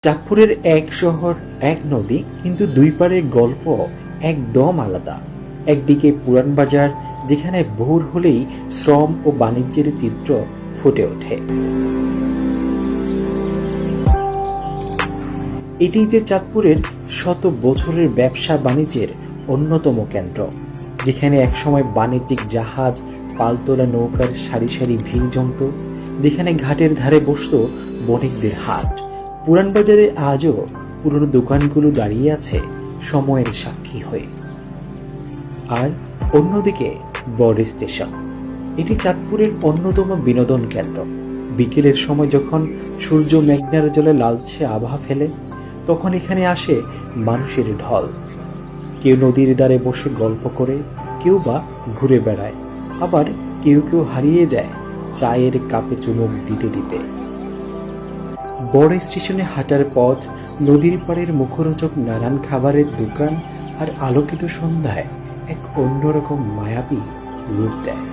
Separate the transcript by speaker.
Speaker 1: চাঁদপুরের এক শহর এক নদী, কিন্তু দুই পাড়ের গল্প একদম আলাদা। একদিকে পুরান বাজার, যেখানে ভোর হলেই শ্রম ও বাণিজ্যের চিত্র ফুটে ওঠে। এটি যে চাঁদপুরের শত বছরের ব্যবসা বাণিজ্যের অন্যতম কেন্দ্র, যেখানে একসময় বাণিজ্যিক জাহাজ, পালতোলা নৌকার সারি সারি ভিড় জমত, যেখানে ঘাটের ধারে বসত বণিকদের হাট। পুরান বাজারে আজও পুরনো দোকানগুলো দাঁড়িয়ে আছে সময়ের সাক্ষী হয়ে। আর অন্যদিকে বড় স্টেশন, এটি চাঁদপুরের অন্যতম বিনোদন কেন্দ্র। বিকেলের সময় যখন সূর্য মেঘনার জলে লালচে আভা ফেলে, তখন এখানে আসে মানুষের ঢল। কেউ নদীর ধারে বসে গল্প করে, কেউ বা ঘুরে বেড়ায়, আবার কেউ কেউ হারিয়ে যায় চায়ের কাপে চুমুক দিতে দিতে। বড় স্টেশনে হাঁটার পথ, নদীর পাড়ের মুখরোচক নানান খাবারের দোকান আর আলোকিত সন্ধ্যায় এক অন্যরকম মায়াবী রূপ দেয়।